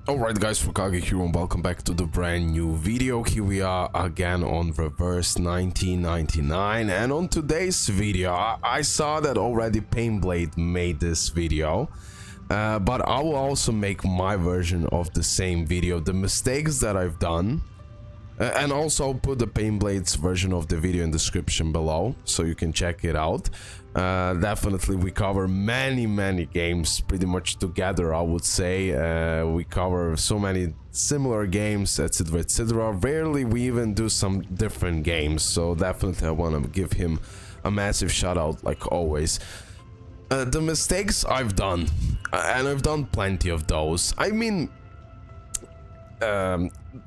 Alright guys, RoKage here and welcome back to the brand new video. Here we are again on Reverse 1999, and on today's video I saw that already Painblade made this video, but I will also make my version of the same video, the mistakes that I've done, and also put the Painblade's version of the video in the description below so you can check it out. Definitely we cover many games pretty much together, I would say. We cover so many similar games, etc, etc. Rarely we even do some different games, so definitely I want to give him a massive shout out like always. The mistakes I've done, and I've done plenty of those. I mean,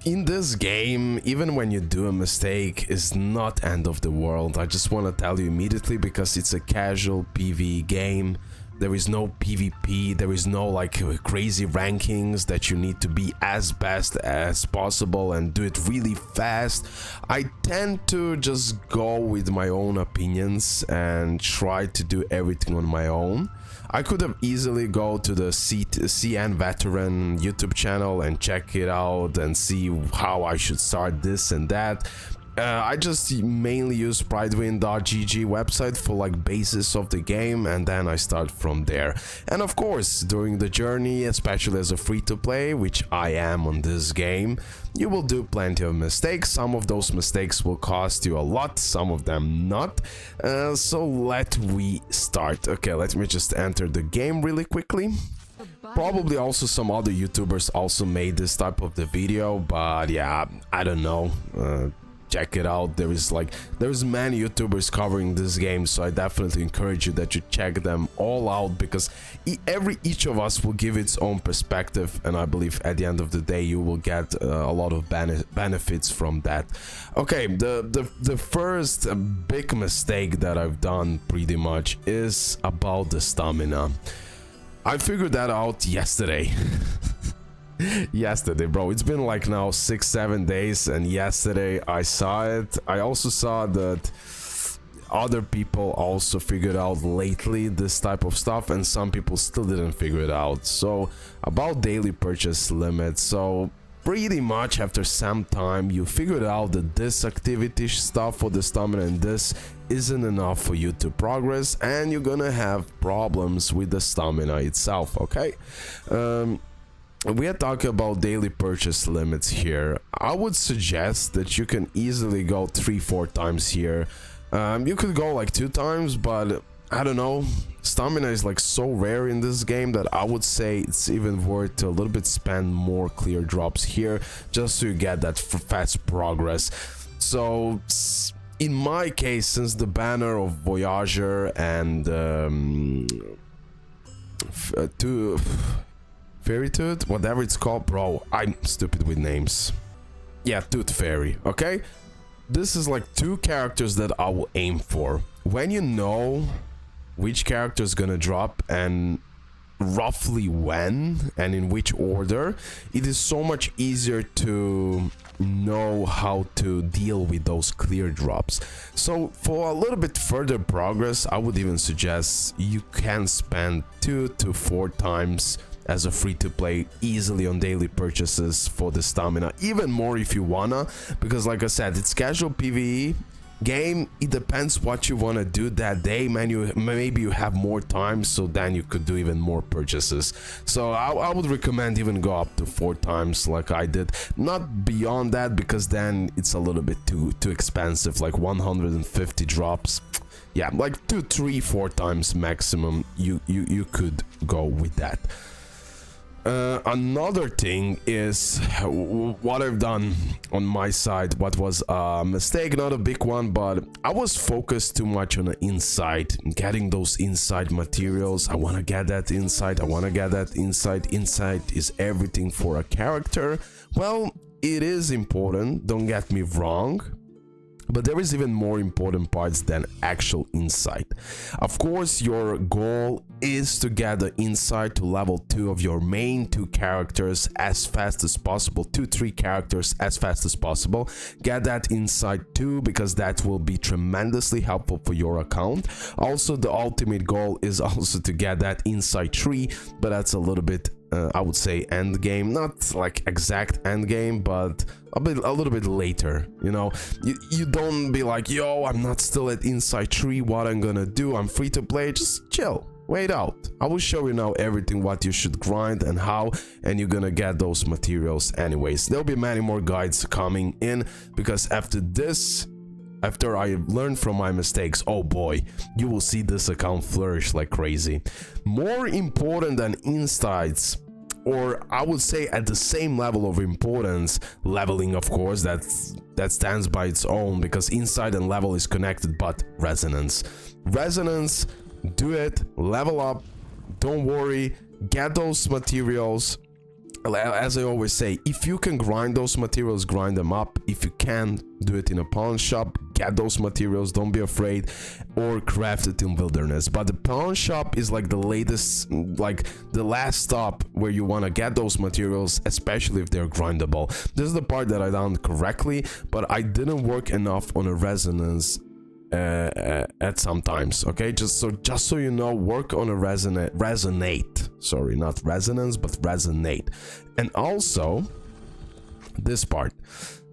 in this game, even when you do a mistake, is not end of the world. I just want to tell you immediately, because it's a casual PvE game. There is no PvP, there is no like crazy rankings that you need to be as best as possible and do it really fast. I tend to just go with my own opinions and try to do everything on my own. I could have easily go to the CN Veteran YouTube channel and check it out and see how I should start this and that. I just mainly use Pridewind.gg website for like basis of the game, and then I start from there. And of course, during the journey, especially as a free-to-play, which I am on this game, you will do plenty of mistakes. Some of those mistakes will cost you a lot, some of them not. So let we start. Okay, let me just enter the game really quickly. Probably also some other YouTubers also made this type of the video, but yeah, I don't know. Check it out. There's many YouTubers covering this game, so I definitely encourage you that you check them all out, because each of us will give its own perspective, and I believe at the end of the day you will get a lot of benefits from that. Okay, the first big mistake that I've done pretty much is about the stamina. I figured that out yesterday. Yesterday, bro. It's been like now 6-7 days, and yesterday I saw it. I also saw that other people also figured out lately this type of stuff, and some people still didn't figure it out. So about daily purchase limits, so pretty much after some time you figured out that this activity stuff for the stamina and this isn't enough for you to progress, and you're gonna have problems with the stamina itself. Okay, we are talking about daily purchase limits here. I would suggest that you can easily go 3-4 times here. You could go like 2 times, but I don't know. Stamina is like so rare in this game that I would say it's even worth to a little bit spend more clear drops here, just so you get that fast progress. So in my case, since the banner of Voyager and Fairy Tooth, whatever it's called, bro, I'm stupid with names. Yeah, Tooth Fairy, okay? This is like 2 characters that I will aim for. When you know which character is gonna drop and roughly when and in which order, it is so much easier to know how to deal with those clear drops. So for a little bit further progress, I would even suggest you can spend 2 to 4 times as a free-to-play easily on daily purchases for the stamina, even more if you wanna, because like I said, it's casual PvE game. It depends what you want to do that day, man. Maybe you have more time, so then you could do even more purchases. So I would recommend even go up to 4 times like I did, not beyond that, because then it's a little bit too expensive, like 150 drops. Yeah, like 2, 3, 4 times maximum you could go with that. Another thing is what I've done on my side, what was a mistake, not a big one, but I was focused too much on the inside, getting those inside materials. I want to get that inside, I want to get that inside. Inside is everything for a character. Well, it is important, don't get me wrong, but there is even more important parts than actual insight. Of course, your goal is to get the insight to level 2 of your main 2 characters as fast as possible, 2-3 characters as fast as possible. Get that insight too, because that will be tremendously helpful for your account. Also, the ultimate goal is also to get that insight 3, but that's a little bit I would say end game, not like exact end game, but a little bit later. You know, you don't be like, yo, I'm not still at Inside 3, what I'm gonna do, I'm free to play. Just chill, wait out. I will show you now everything what you should grind and how, and you're gonna get those materials anyways. There'll be many more guides coming in, because after this, after I learned from my mistakes, oh boy, you will see this account flourish like crazy. More important than insights, or I would say at the same level of importance, leveling, of course, that stands by its own, because insight and level is connected, but resonance. Resonance, do it, level up, don't worry, get those materials. As I always say, if you can grind those materials, grind them up. If you can't, do it in a pawn shop, get those materials, don't be afraid, or craft it in wilderness. But the pawn shop is like the latest, like the last stop where you want to get those materials, especially if they're grindable. This is the part that I done correctly, but I didn't work enough on a resonance at some times. Okay, just so you know, work on a resonate, sorry, not resonance but resonate. And also this part,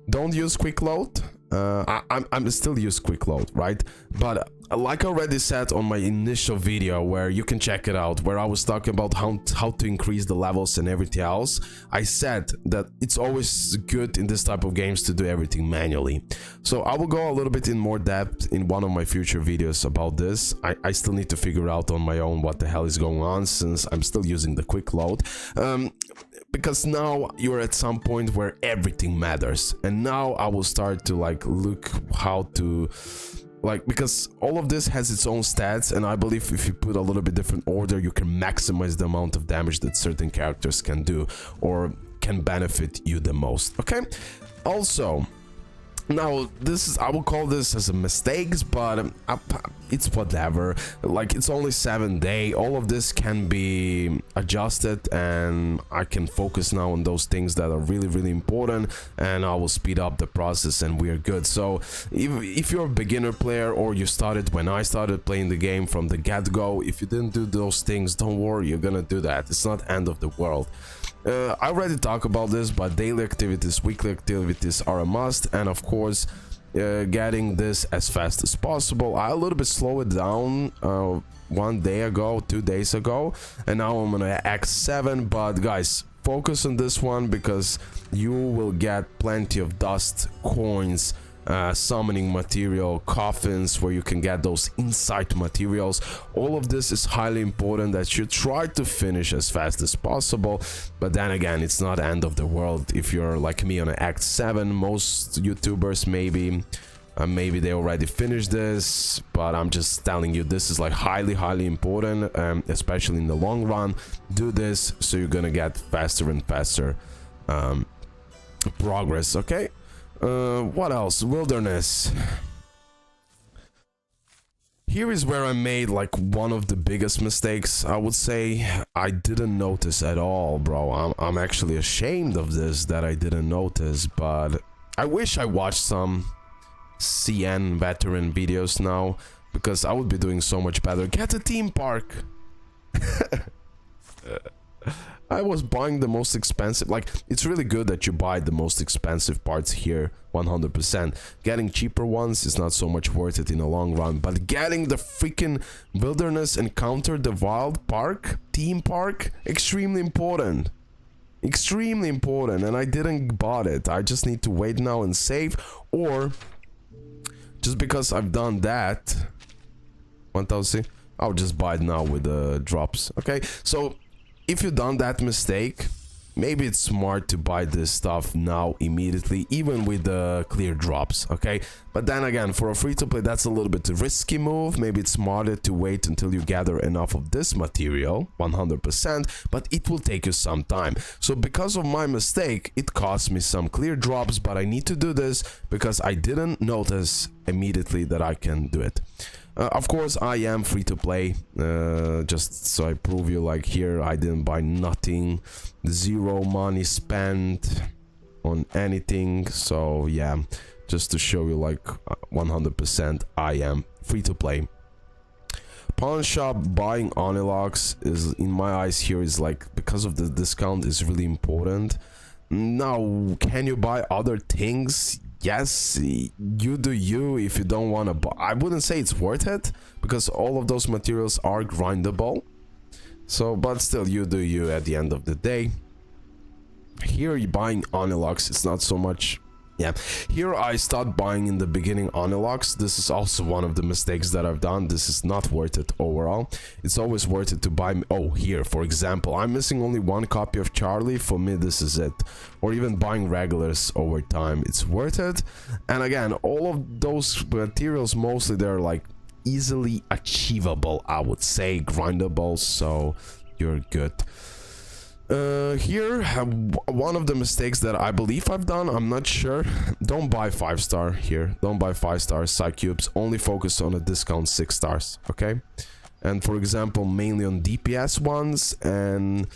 don't use quick load. I'm still use quick load, right? But like I already said on my initial video, where you can check it out, where I was talking about how to increase the levels and everything else, I said that it's always good in this type of games to do everything manually. So I will go a little bit in more depth in one of my future videos about this. I still need to figure out on my own what the hell is going on, since I'm still using the quick load. Because now you're at some point where everything matters, and now I will start to like look how to, like, because all of this has its own stats, and I believe if you put a little bit different order, you can maximize the amount of damage that certain characters can do or can benefit you the most. Okay, also, now this is, I will call this as a mistakes, but it's whatever. Like, it's only 7 days, all of this can be adjusted, and I can focus now on those things that are really important, and I will speed up the process, and we are good. So if you're a beginner player, or you started when I started playing the game from the get-go, if you didn't do those things, don't worry, you're gonna do that. It's not end of the world. I already talked about this, but daily activities, weekly activities are a must, and of course getting this as fast as possible. I a little bit slow it down 1 day ago, 2 days ago, and now I'm gonna X7. But guys, focus on this one, because you will get plenty of dust, coins, summoning material, coffins, where you can get those insight materials. All of this is highly important that you try to finish as fast as possible. But then again, it's not end of the world if you're like me on an Act 7. Most YouTubers maybe they already finished this, but I'm just telling you, this is like highly important, especially in the long run. Do this so you're gonna get faster and faster progress. Okay, what else? Wilderness. Here is where I made like one of the biggest mistakes, I would say. I didn't notice at all, bro. I'm actually ashamed of this, that I didn't notice, but I wish I watched some CN veteran videos now, because I would be doing so much better. Get a theme park. I was buying the most expensive, like, it's really good that you buy the most expensive parts here, 100%. Getting cheaper ones is not so much worth it in the long run, but getting the freaking wilderness encounter, the wild park, theme park, extremely important. Extremely important, and I didn't bought it. I just need to wait now and save, or just because I've done that, 1000, I'll just buy it now with the drops. Okay, so if you've done that mistake, maybe it's smart to buy this stuff now immediately, even with the clear drops. Okay, but then again, for a free-to-play, that's a little bit a risky move. Maybe it's smarter to wait until you gather enough of this material, 100%, but it will take you some time. So because of my mistake, it cost me some clear drops, but I need to do this because I didn't notice immediately that I can do it. Of course, I am free to play, just so I prove you, like here, I didn't buy nothing, zero money spent on anything. So yeah, just to show you, like 100% I am free to play. pawn shop buying Onilox is, in my eyes here, is like, because of the discount, is really important. Now, can you buy other things? Yes, you do you. If you don't want to buy, I wouldn't say it's worth it, because all of those materials are grindable. So, but still, you do you at the end of the day. Here, you're buying Onilox, it's not so much. Yeah, here I start buying in the beginning Onilox. This is also one of the mistakes that I've done. This is not worth it overall. It's always worth it to buy. Oh, here, for example, I'm missing only one copy of Charlie. For me, this is it. Or even buying regulars over time. It's worth it. And again, all of those materials, mostly they're like easily achievable, I would say, grindable, so you're good. Here, one of the mistakes that I believe I've done, I'm not sure, don't buy 5-star here, don't buy 5-star Psy Cubes, only focus on a discount 6 stars, okay? And for example, mainly on DPS ones, and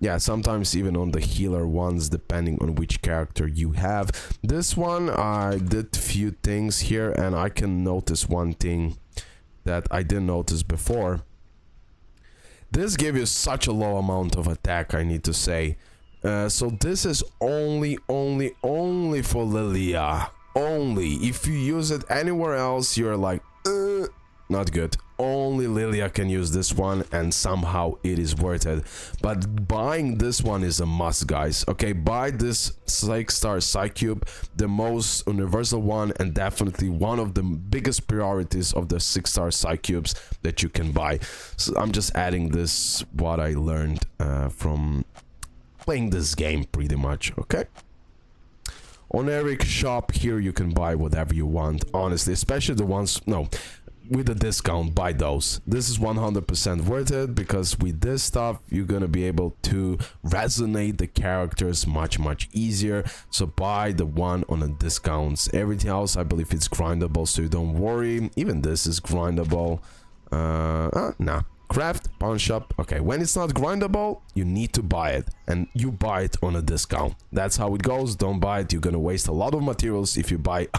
yeah, sometimes even on the healer ones, depending on which character you have. This one, I did few things here, and I can notice one thing that I didn't notice before. This gave you such a low amount of attack, I need to say. So this is only for Lilia. Only. If you use it anywhere else, you're like, not good. Only Lilia can use this one, and somehow it is worth it. But buying this one is a must, guys. Okay, buy this 6-star Psy Cube, the most universal one, and definitely one of the biggest priorities of the 6-star Psy Cubes that you can buy. So I'm just adding this, what I learned from playing this game, pretty much. Okay. On Eric shop here, you can buy whatever you want, honestly, especially the ones, no, with a discount, buy those. This is 100% worth it, because with this stuff you're gonna be able to resonate the characters much easier. So buy the one on the discounts. Everything else, I believe it's grindable, so you don't worry. Even this is grindable. Nah. Craft, pawn shop. Okay, when it's not grindable, you need to buy it, and you buy it on a discount. That's how it goes. Don't buy it. You're gonna waste a lot of materials if you buy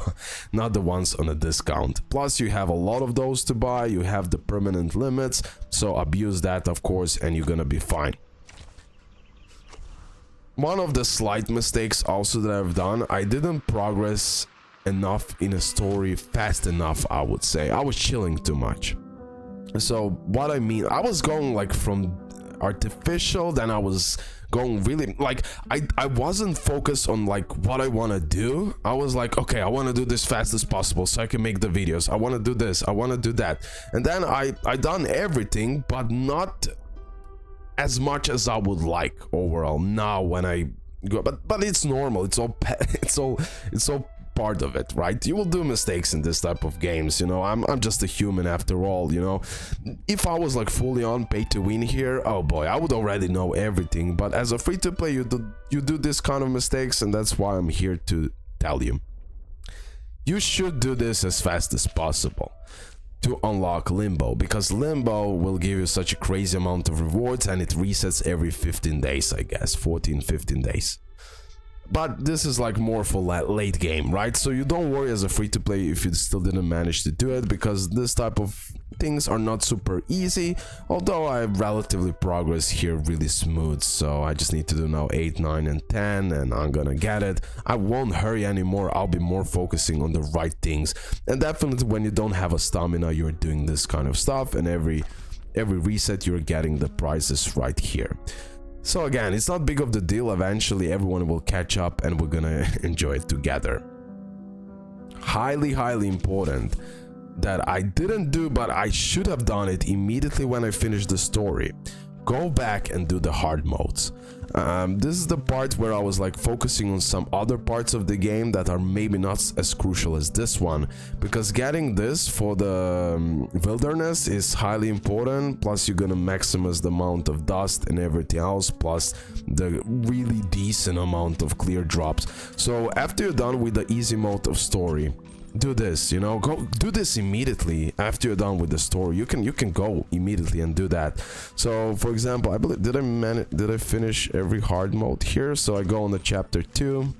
not the ones on a discount. Plus, you have a lot of those to buy. You have the permanent limits, so abuse that, of course, and you're gonna be fine. One of the slight mistakes also that I've done, I didn't progress enough in a story fast enough, I would say. I was chilling too much. So what I mean, I was going like from artificial, then I was going really like I wasn't focused on like what I want to do. I was like, okay, I want to do this fast as possible so I can make the videos. I want to do this, I want to do that, and then I done everything, but not as much as I would like overall. Now when I go, but it's normal. It's all part of it, right? You will do mistakes in this type of games, you know. I'm just a human after all, you know. If I was like fully on pay to win here, oh boy, I would already know everything. But as a free to play, you do this kind of mistakes, and that's why I'm here to tell you. You should do this as fast as possible to unlock Limbo, because Limbo will give you such a crazy amount of rewards, and it resets every 15 days, I guess, 14-15 days. But this is like more for late game, right? So you don't worry as a free to play if you still didn't manage to do it, because this type of things are not super easy. Although I relatively progress here really smooth, so I just need to do now 8, 9 and 10, and I'm gonna get it. I won't hurry anymore. I'll be more focusing on the right things. And definitely when you don't have a stamina, you're doing this kind of stuff, and every reset you're getting the prizes right here. So again, it's not big of the deal. Eventually everyone will catch up and we're gonna enjoy it together. Highly important that I didn't do, but I should have done it immediately when I finished the story. Go back and do the hard modes. This is the part where I was like focusing on some other parts of the game that are maybe not as crucial as this one, because getting this for the wilderness is highly important. Plus you're gonna maximize the amount of dust and everything else, plus the really decent amount of clear drops. So after you're done with the easy mode of story, do this, you know, go do this immediately after you're done with the story. You can go immediately and do that. So for example, I believe, did I finish every hard mode here? So I go on the chapter 2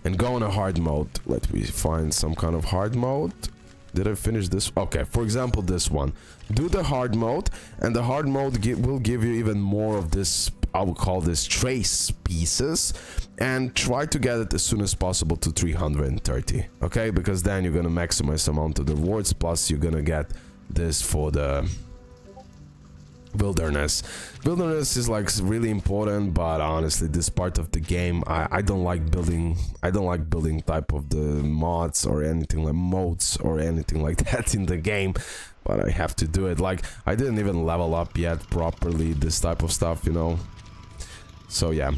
and go on a hard mode. Let me find some kind of hard mode. Did I finish this? Okay, for example, this one. Do the hard mode, and the hard mode will give you even more of this, I would call this trace pieces, and try to get it as soon as possible to 330, okay? Because then you're gonna maximize amount of the rewards, plus you're gonna get this for the wilderness. Wilderness is like really important, but honestly this part of the game I don't like building. I don't like building type of the mods or anything like modes or anything like that in the game, but I have to do it. Like I didn't even level up yet properly this type of stuff, you know. So yeah,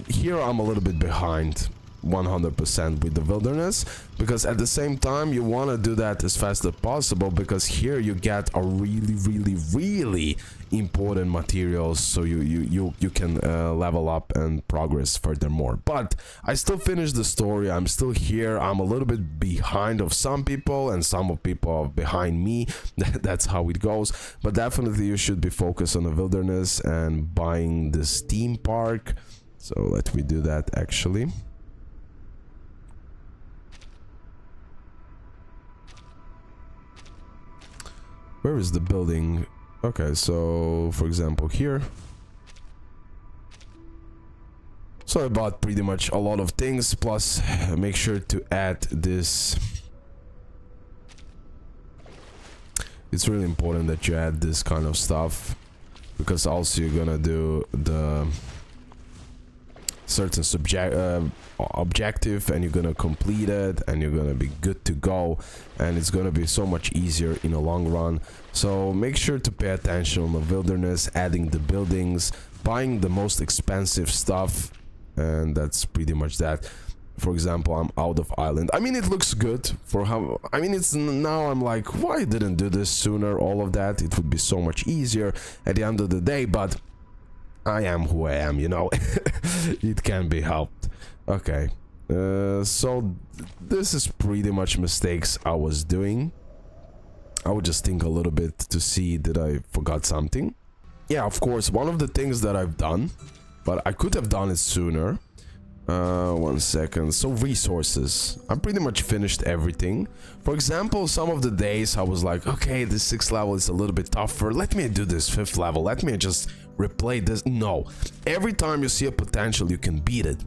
here I'm a little bit behind 100% with the wilderness, because at the same time you want to do that as fast as possible, because here you get a really important materials, so you can level up and progress furthermore. But I still finished the story. I'm still here. I'm a little bit behind of some people, and some of people are behind me. That's how it goes. But definitely you should be focused on the wilderness and buying this theme park. So let me do that actually. Where is the building? Okay, so for example here. So I bought pretty much a lot of things, plus make sure to add this. It's really important that you add this kind of stuff, because also you're gonna do the certain objective, and you're gonna complete it, and you're gonna be good to go, and it's gonna be so much easier in the long run. So make sure to pay attention on the wilderness, adding the buildings, buying the most expensive stuff, and that's pretty much that. For example, I'm out of island. I mean, it looks good for how, I mean, it's now I'm like, why I didn't do this sooner? All of that, it would be so much easier at the end of the day, but I am who I am, you know. It can be helped. Okay, so this is pretty much mistakes I was doing. I would just think a little bit to see did I forgot something. Yeah, of course, one of the things that I've done, but I could have done it sooner. 1 second. So resources, I pretty much finished everything. For example, some of the days I was like, okay, this 6th level is a little bit tougher, let me do this 5th level, let me just replay this. No, every time you see a potential, you can beat it,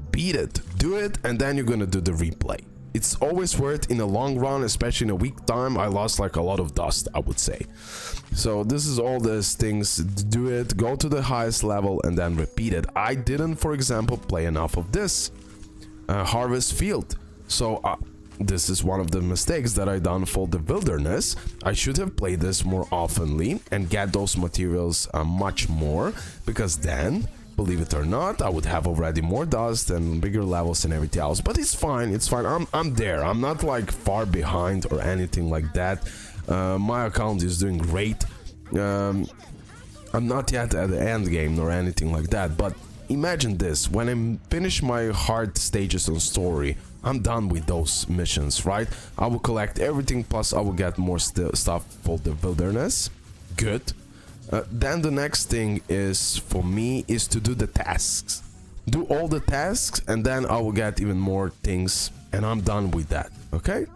do it, and then you're gonna do the replay. It's always worth in the long run, especially in a week time. I lost like a lot of dust, I would say. So this is all these things. Do it, go to the highest level, and then repeat it. I didn't, for example, play enough of this harvest field. So this is one of the mistakes that I done for the wilderness. I should have played this more oftenly and get those materials much more, because then, believe it or not, I would have already more dust and bigger levels and everything else. But it's fine, it's fine. I'm there. I'm not like far behind or anything like that. My account is doing great. I'm not yet at the end game or anything like that, but imagine this, when I finish my hard stages on story, I'm done with those missions, right? I will collect everything, plus I will get more stuff for the wilderness. Good. Then the next thing is for me is to do the tasks. Do all the tasks, and then I will get even more things, and I'm done with that, okay?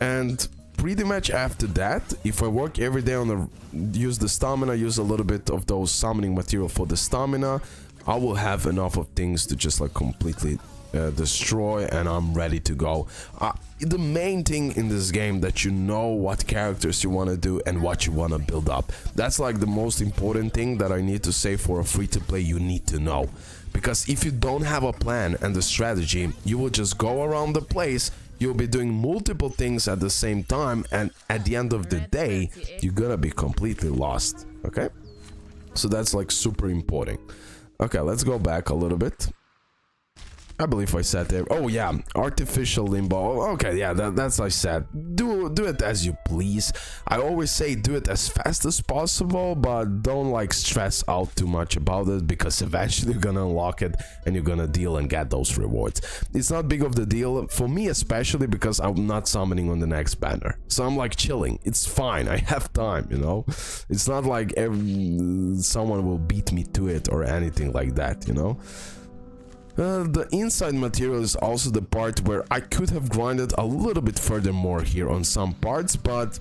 And pretty much after that, if I work every day on use the stamina, use a little bit of those summoning material for the stamina, I will have enough of things to just like completely destroy, and I'm ready to go. The main thing in this game that you know what characters you want to do and what you want to build up. That's like the most important thing that I need to say for a free-to-play. You need to know, because if you don't have a plan and the strategy, you will just go around the place. You'll be doing multiple things at the same time, and at the end of the day, you're gonna be completely lost. Okay, so that's like super important. Okay, let's go back a little bit. I believe I said there. Oh yeah, artificial limbo. Okay, yeah, that's I said. Do it as you please. I always say do it as fast as possible, but don't like stress out too much about it, because eventually you're gonna unlock it and you're gonna deal and get those rewards. It's not big of the deal for me, especially because I'm not summoning on the next banner, so I'm like chilling. It's fine. I have time, you know. It's not like someone will beat me to it or anything like that, you know. The inside material is also the part where I could have grinded a little bit further more here on some parts, but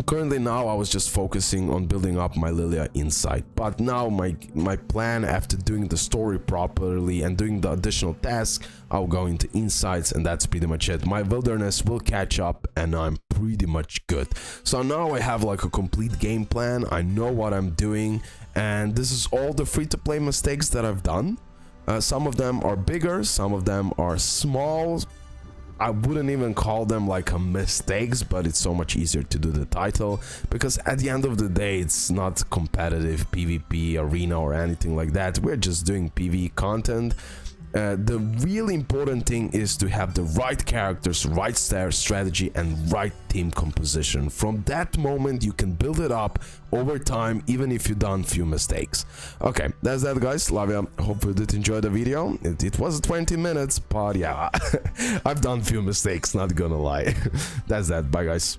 currently now I was just focusing on building up my Lilia inside. But now my plan, after doing the story properly and doing the additional tasks, I'll go into insides, and that's pretty much it. My wilderness will catch up and I'm pretty much good. So now I have like a complete game plan, I know what I'm doing, and this is all the free-to-play mistakes that I've done. Some of them are bigger, some of them are small. I wouldn't even call them like a mistakes, but it's so much easier to do the title, because at the end of the day it's not competitive PvP arena or anything like that. We're just doing PvE content. The really important thing is to have the right characters, right strategy, and right team composition. From that moment you can build it up over time, even if you've done few mistakes. Okay, that's that, guys. Love ya. Hope you did enjoy the video. It was 20 minutes, but yeah, I've done few mistakes, not gonna lie. That's that. Bye, guys.